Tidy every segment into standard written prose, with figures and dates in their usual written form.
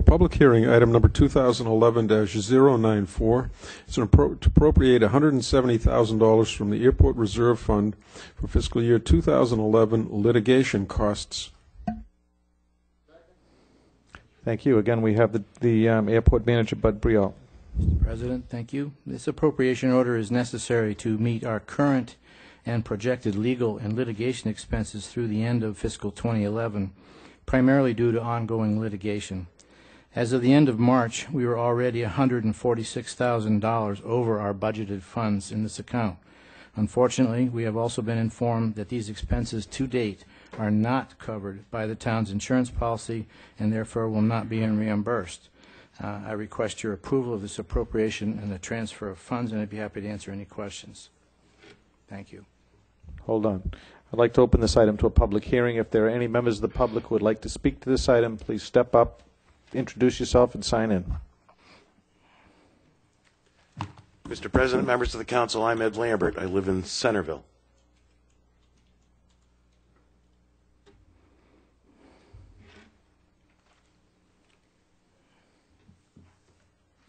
public hearing, item number 2011-094. It's to appropriate $170,000 from the Airport Reserve Fund for fiscal year 2011 litigation costs. Thank you. Again, we have the Airport Manager, Bub Breault. Mr. President, thank you. This appropriation order is necessary to meet our current and projected legal and litigation expenses through the end of fiscal 2011, primarily due to ongoing litigation. As of the end of March, we were already $146,000 over our budgeted funds in this account. Unfortunately, we have also been informed that these expenses to date are not covered by the town's insurance policy and therefore will not be reimbursed. I request your approval of this appropriation and the transfer of funds, and I'd be happy to answer any questions. Thank you. Hold on. I'd like to open this item to a public hearing. If there are any members of the public who would like to speak to this item, please step up, introduce yourself, and sign in. Mr. President, members of the council, I'm Ed Lambert. I live in Centerville.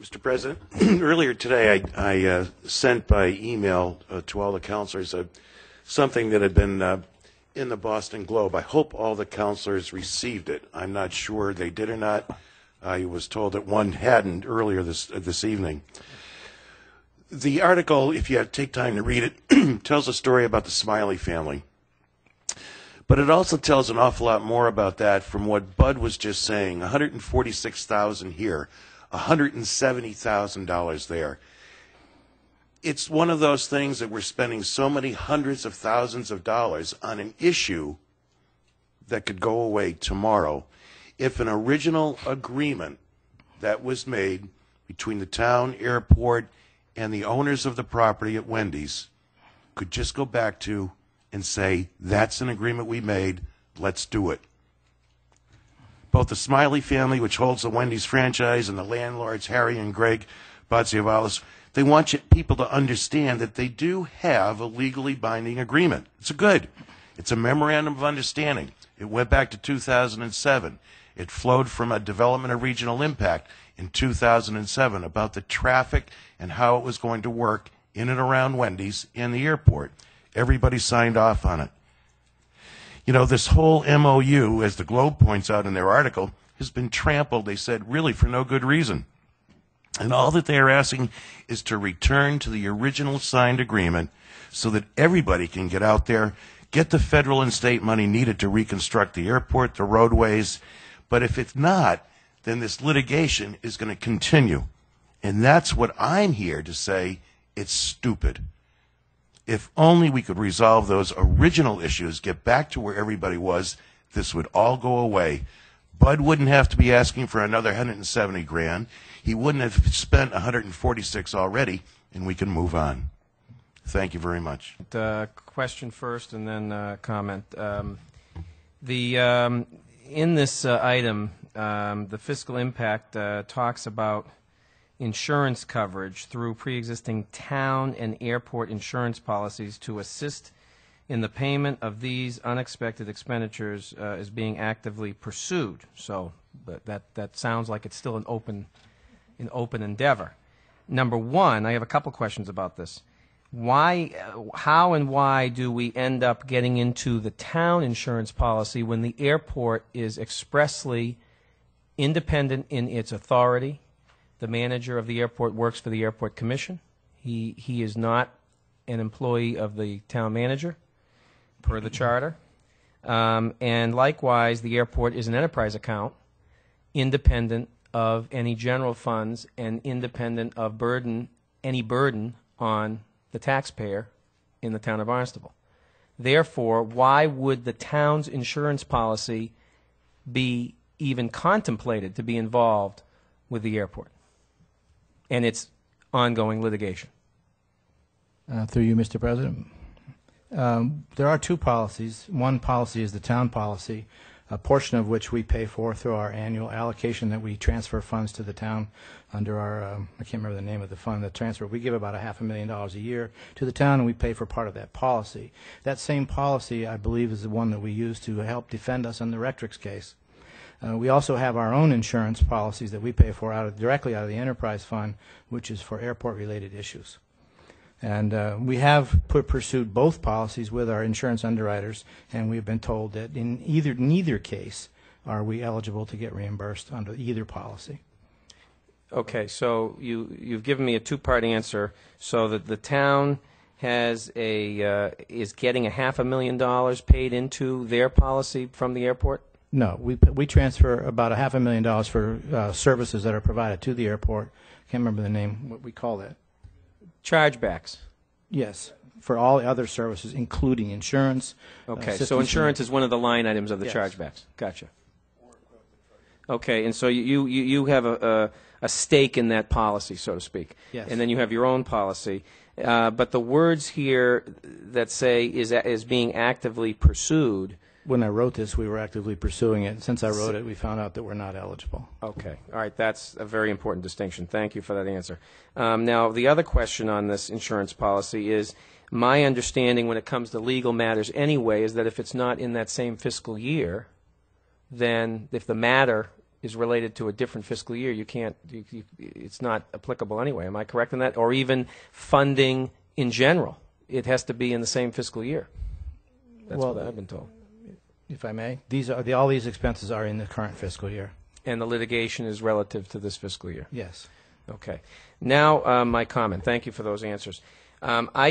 Mr. President, earlier today I sent by email to all the councilors something that had been in the Boston Globe. I hope all the councilors received it. I'm not sure they did or not. I was told that one hadn't earlier this evening. The article, if you take time to read it, tells a story about the Smiley family. But it also tells an awful lot more about that from what Bud was just saying. $146,000 here, $170,000 there. It's one of those things that we're spending so many hundreds of thousands of dollars on an issue that could go away tomorrow if an original agreement that was made between the town, airport, and the owners of the property at Wendy's could just go back to and say, that's an agreement we made, let's do it. Both the Smiley family, which holds the Wendy's franchise, and the landlords, Harry and Greg Batsiavalis, they want people to understand that they do have a legally binding agreement. It's a memorandum of understanding. It went back to 2007. It flowed from a development of regional impact in 2007 about the traffic and how it was going to work in and around Wendy's and the airport. Everybody signed off on it. You know, this whole MOU, as the Globe points out in their article, has been trampled, they said, really for no good reason. And all that they are asking is to return to the original signed agreement so that everybody can get out there, get the federal and state money needed to reconstruct the airport, the roadways. But if it's not, then this litigation is going to continue. And that's what I'm here to say. It's stupid. If only we could resolve those original issues, get back to where everybody was, this would all go away. Bud wouldn't have to be asking for another $170,000. He wouldn't have spent $146,000 already, and we can move on. Thank you very much. Question first, and then comment. In this item, the fiscal impact talks about insurance coverage through pre-existing town and airport insurance policies to assist in the payment of these unexpected expenditures is being actively pursued. So, but that sounds like it's still an open endeavor. Number one, I have a couple questions about this. How and why do we end up getting into the town insurance policy when the airport is expressly independent in its authority? The manager of the airport works for the airport commission. He is not an employee of the town manager, per the charter. And likewise, the airport is an enterprise account, independent of any general funds and independent of any burden on the taxpayer in the town of Barnstable. Therefore, why would the town's insurance policy be even contemplated to be involved with the airport and its ongoing litigation? Through you, Mr. President. There are two policies. One policy is the town policy, a portion of which we pay for through our annual allocation that we transfer funds to the town under our, I can't remember the name of the fund, the transfer. We give about $500,000 a year to the town, and we pay for part of that policy. That same policy, I believe, is the one that we use to help defend us on the Rectrix case. We also have our own insurance policies that we pay for directly out of the enterprise fund, which is for airport-related issues. And we have pursued both policies with our insurance underwriters, and we've been told that in neither case are we eligible to get reimbursed under either policy. Okay, so you've given me a two-part answer. So that the town has is getting $500,000 paid into their policy from the airport? No, we transfer about $500,000 for services that are provided to the airport. Can't remember the name, what we call that. Chargebacks. Yes, for all other services, including insurance. Okay, so insurance is one of the line items of the Yes. chargebacks. Gotcha. Okay, and so you have a stake in that policy, so to speak. Yes. And then you have your own policy. But the words here that say is being actively pursued. When I wrote this, we were actively pursuing it. Since I wrote it, we found out that we're not eligible. Okay. All right. That's a very important distinction. Thank you for that answer. Now, the other question on this insurance policy is, my understanding when it comes to legal matters anyway is that if it's not in that same fiscal year, then if the matter is related to a different fiscal year, it's not applicable anyway. Am I correct in that? Or even funding in general. It has to be in the same fiscal year. That's what I've been told. If I may, all these expenses are in the current fiscal year. And the litigation is relative to this fiscal year? Yes. Okay. Now, my comment. Thank you for those answers. I